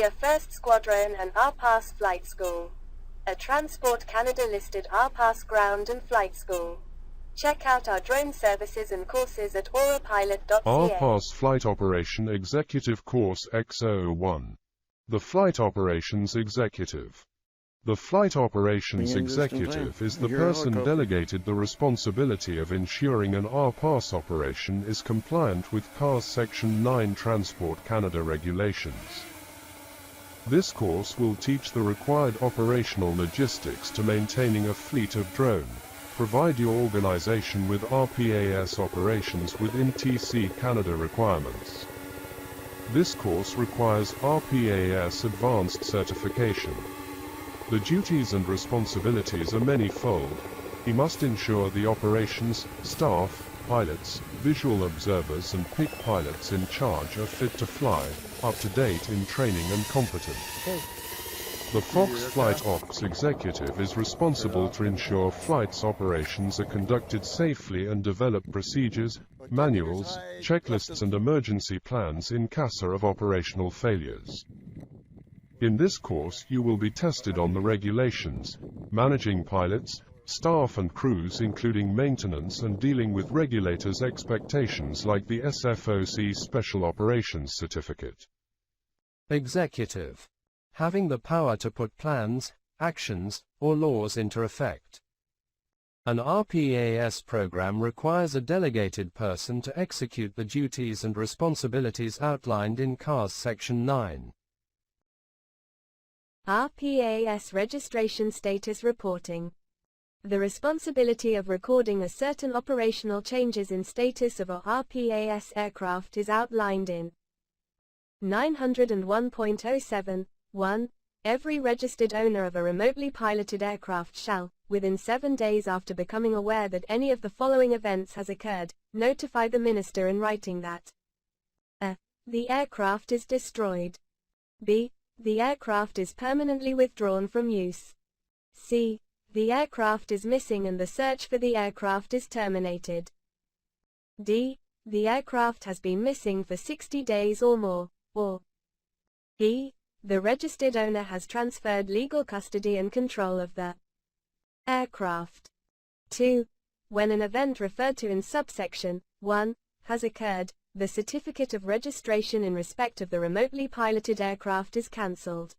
be a first squadron and RPAS flight school. A Transport Canada listed RPAS ground and flight school. Check out our drone services and courses at aurapilot.ca. RPAS Flight Operation Executive Course XO1. The Flight Operations Executive. The Flight Operations Executive is the person delegated the responsibility of ensuring an RPAS operation is compliant with CARS Section 9 Transport Canada regulations. This course will teach the required operational logistics to maintaining a fleet of drone, provide your organization with RPAS operations within TC Canada requirements. This course requires RPAS Advanced Certification. The duties and responsibilities are many-fold. You must ensure the operations, staff, pilots, visual observers and PIC pilots in charge are fit to fly, up to date in training and competent. The Fox Flight Ops Executive is responsible to ensure flights operations are conducted safely and develop procedures, manuals, checklists and emergency plans in case of operational failures. In this course you will be tested on the regulations, managing pilots, staff and crews including maintenance and dealing with regulators' expectations like the SFOC Special Operations Certificate. Executive. Having the power to put plans, actions, or laws into effect. An RPAS program requires a delegated person to execute the duties and responsibilities outlined in CARS Section 9. RPAS Registration Status Reporting. The responsibility of recording a certain operational changes in status of a RPAS aircraft is outlined in 901.07. 1. Every registered owner of a remotely piloted aircraft shall, within 7 days after becoming aware that any of the following events has occurred, notify the minister in writing that a. The aircraft is destroyed. b. The aircraft is permanently withdrawn from use. c. The aircraft is missing and the search for the aircraft is terminated. d. The aircraft has been missing for 60 days or more, or e. The registered owner has transferred legal custody and control of the aircraft. 2. When an event referred to in subsection 1 has occurred, the certificate of registration in respect of the remotely piloted aircraft is cancelled.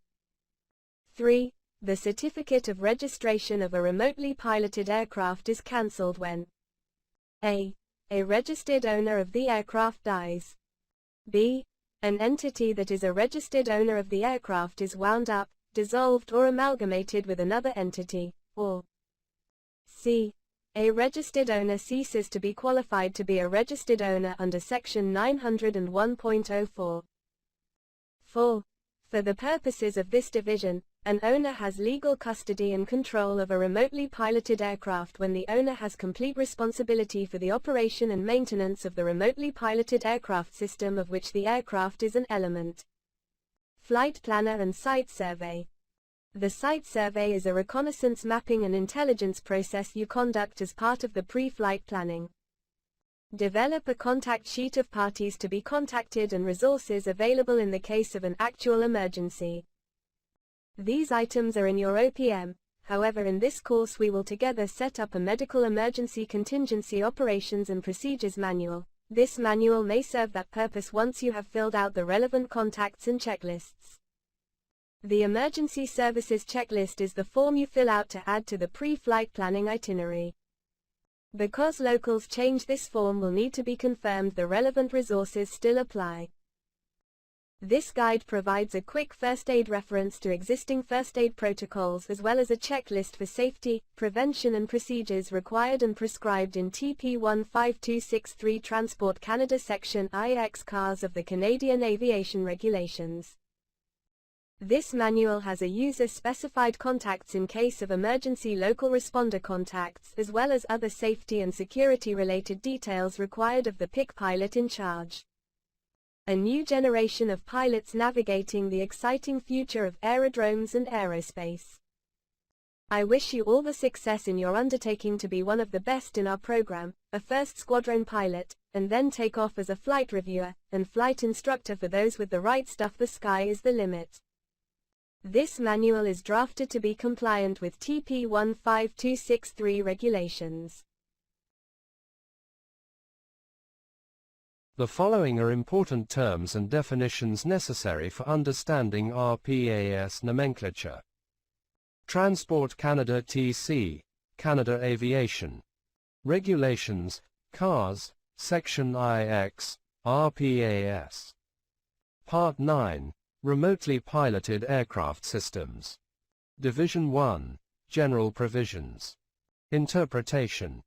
3. The certificate of registration of a remotely piloted aircraft is cancelled when a. A registered owner of the aircraft dies. b. An entity that is a registered owner of the aircraft is wound up, dissolved or amalgamated with another entity, or c. A registered owner ceases to be qualified to be a registered owner under Section 901.04. 4. For the purposes of this division, an owner has legal custody and control of a remotely piloted aircraft when the owner has complete responsibility for the operation and maintenance of the remotely piloted aircraft system of which the aircraft is an element. Flight Planner and Site Survey. The site survey is a reconnaissance mapping and intelligence process you conduct as part of the pre-flight planning. Develop a contact sheet of parties to be contacted and resources available in the case of an actual emergency. These items are in your OPM, however in this course we will together set up a medical emergency contingency operations and procedures manual. This manual may serve that purpose once you have filled out the relevant contacts and checklists. The Emergency Services Checklist is the form you fill out to add to the pre-flight planning itinerary. Because locals change, this form will need to be confirmed the relevant resources still apply. This guide provides a quick first aid reference to existing first aid protocols as well as a checklist for safety, prevention and procedures required and prescribed in TP 15263 Transport Canada Section IX CARS of the Canadian Aviation Regulations. This manual has a user-specified contacts in case of emergency local responder contacts as well as other safety and security-related details required of the PIC pilot in charge. A new generation of pilots navigating the exciting future of aerodromes and aerospace. I wish you all the success in your undertaking to be one of the best in our program, a first squadron pilot, and then take off as a flight reviewer and flight instructor for those with the right stuff. The sky is the limit. This manual is drafted to be compliant with TP 15263 regulations. The following are important terms and definitions necessary for understanding RPAS nomenclature. Transport Canada TC, Canada Aviation. Regulations, CARS, Section IX, RPAS. Part 9, Remotely Piloted Aircraft Systems. Division 1, General Provisions. Interpretation.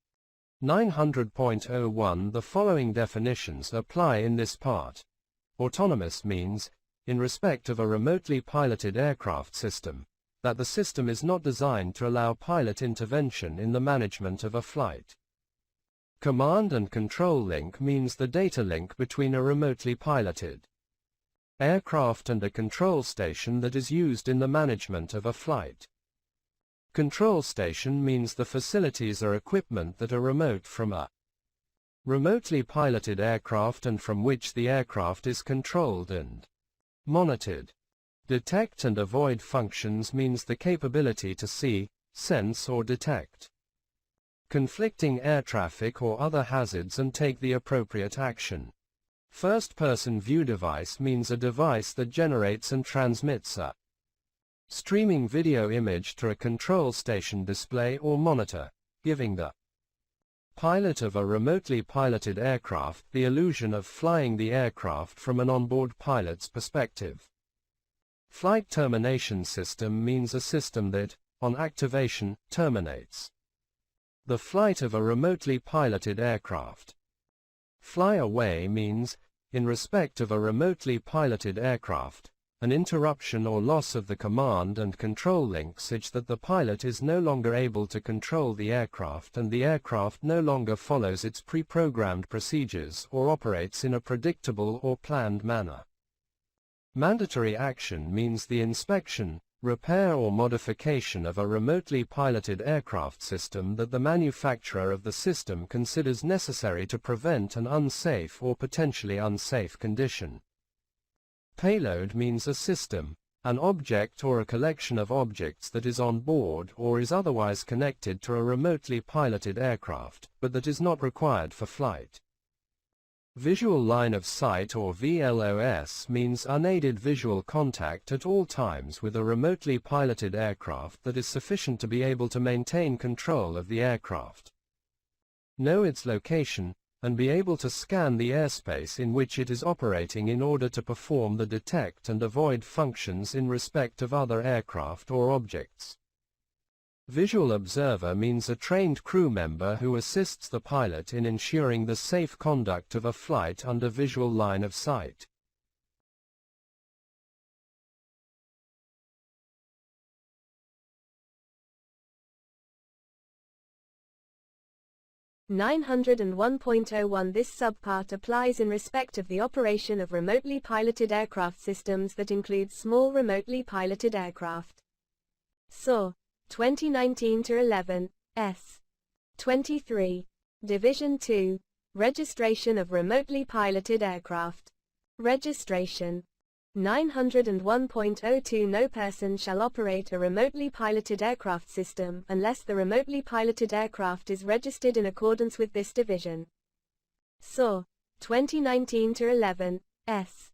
900.01 The following definitions apply in this part. Autonomous means, in respect of a remotely piloted aircraft system, that the system is not designed to allow pilot intervention in the management of a flight. Command and control link means the data link between a remotely piloted aircraft and a control station that is used in the management of a flight. Control station means the facilities or equipment that are remote from a remotely piloted aircraft and from which the aircraft is controlled and monitored. Detect and avoid functions means the capability to see, sense or detect conflicting air traffic or other hazards and take the appropriate action. First-person view device means a device that generates and transmits a streaming video image to a control station display or monitor, giving the pilot of a remotely piloted aircraft the illusion of flying the aircraft from an onboard pilot's perspective. Flight termination system means a system that, on activation, terminates the flight of a remotely piloted aircraft. Fly away means, in respect of a remotely piloted aircraft, an interruption or loss of the command and control link such that the pilot is no longer able to control the aircraft and the aircraft no longer follows its pre-programmed procedures or operates in a predictable or planned manner. Mandatory action means the inspection, repair or modification of a remotely piloted aircraft system that the manufacturer of the system considers necessary to prevent an unsafe or potentially unsafe condition. Payload means a system, an object or a collection of objects that is on board or is otherwise connected to a remotely piloted aircraft, but that is not required for flight. Visual line of sight or VLOS means unaided visual contact at all times with a remotely piloted aircraft that is sufficient to be able to maintain control of the aircraft, know its location, and be able to scan the airspace in which it is operating in order to perform the detect and avoid functions in respect of other aircraft or objects. Visual observer means a trained crew member who assists the pilot in ensuring the safe conduct of a flight under visual line of sight. (901.01) This subpart applies in respect of the operation of remotely piloted aircraft systems that include small remotely piloted aircraft. So, 2019-11, S. 23. Division 2. Registration of remotely piloted aircraft. Registration. 901.02 No person shall operate a remotely piloted aircraft system unless the remotely piloted aircraft is registered in accordance with this division. So, 2019-11, S.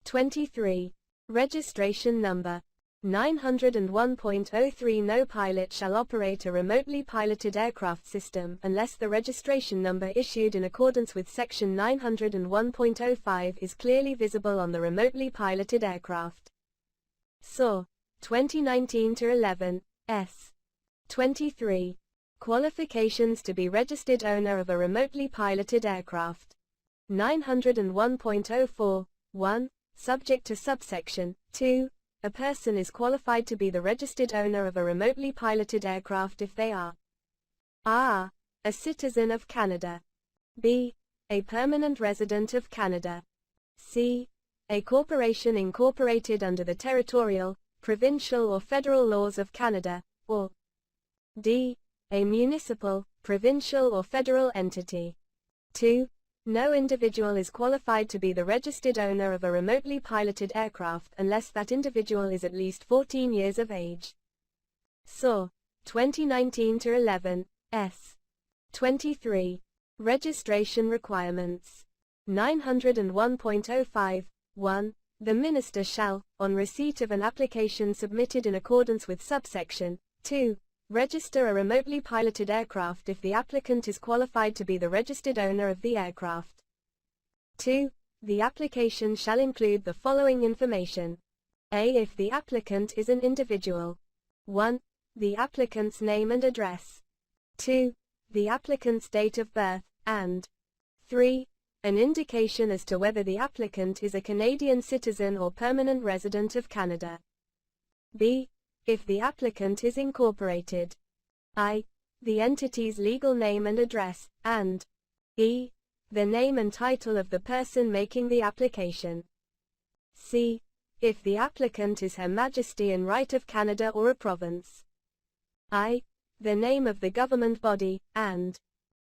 23. Registration number. 901.03 No pilot shall operate a remotely piloted aircraft system unless the registration number issued in accordance with Section 901.05 is clearly visible on the remotely piloted aircraft. So, 2019-11, S. 23. Qualifications to be registered owner of a remotely piloted aircraft. 901.04, 1. Subject to subsection 2. A person is qualified to be the registered owner of a remotely piloted aircraft if they are a citizen of Canada, b. a permanent resident of Canada, c. a corporation incorporated under the territorial, provincial or federal laws of Canada, or d. a municipal, provincial or federal entity. 2. No individual is qualified to be the registered owner of a remotely piloted aircraft unless that individual is at least 14 years of age. SAW 2019-11, S. 23. Registration requirements. 901.05, 1. The Minister shall, on receipt of an application submitted in accordance with subsection 2, register a remotely piloted aircraft if the applicant is qualified to be the registered owner of the aircraft. 2. The application shall include the following information. A. If the applicant is an individual. 1. The applicant's name and address. 2. The applicant's date of birth, and 3. An indication as to whether the applicant is a Canadian citizen or permanent resident of Canada. B. If the applicant is incorporated. I. The entity's legal name and address, and E. The name and title of the person making the application. C. If the applicant is Her Majesty in right of Canada or a province. I. The name of the government body, and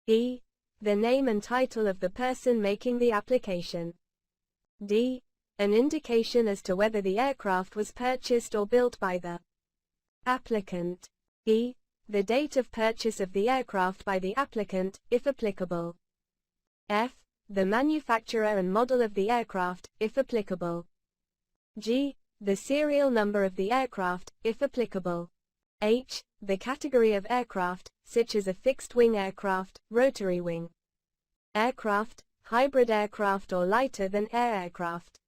E. The name and title of the person making the application. D. An indication as to whether the aircraft was purchased or built by the applicant. E. The date of purchase of the aircraft by the applicant, if applicable. F. The manufacturer and model of the aircraft, if applicable. G. The serial number of the aircraft, if applicable. H. The category of aircraft, such as a fixed-wing aircraft, rotary wing aircraft, hybrid aircraft or lighter-than-air aircraft.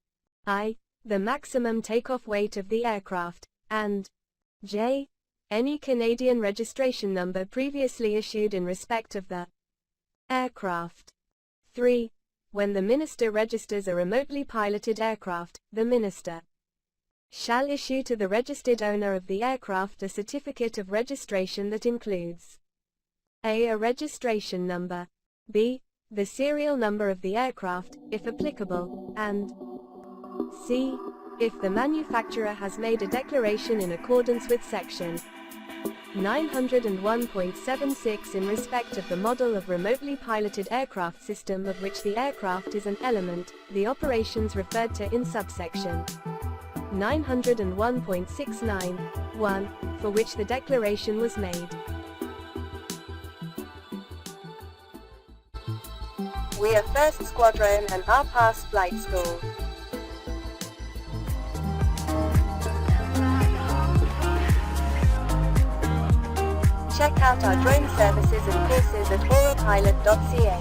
I. The maximum takeoff weight of the aircraft, and J. Any Canadian registration number previously issued in respect of the aircraft. 3. When the Minister registers a remotely piloted aircraft, the Minister shall issue to the registered owner of the aircraft a certificate of registration that includes A registration number, B. The serial number of the aircraft, if applicable, and C. If the manufacturer has made a declaration in accordance with Section 901.76 in respect of the model of remotely piloted aircraft system of which the aircraft is an element, the operations referred to in subsection 901.69, 1, for which the declaration was made. We are 1st Squadron and RPAS Flight School. Check out our drone services and courses at oralpilot.ca.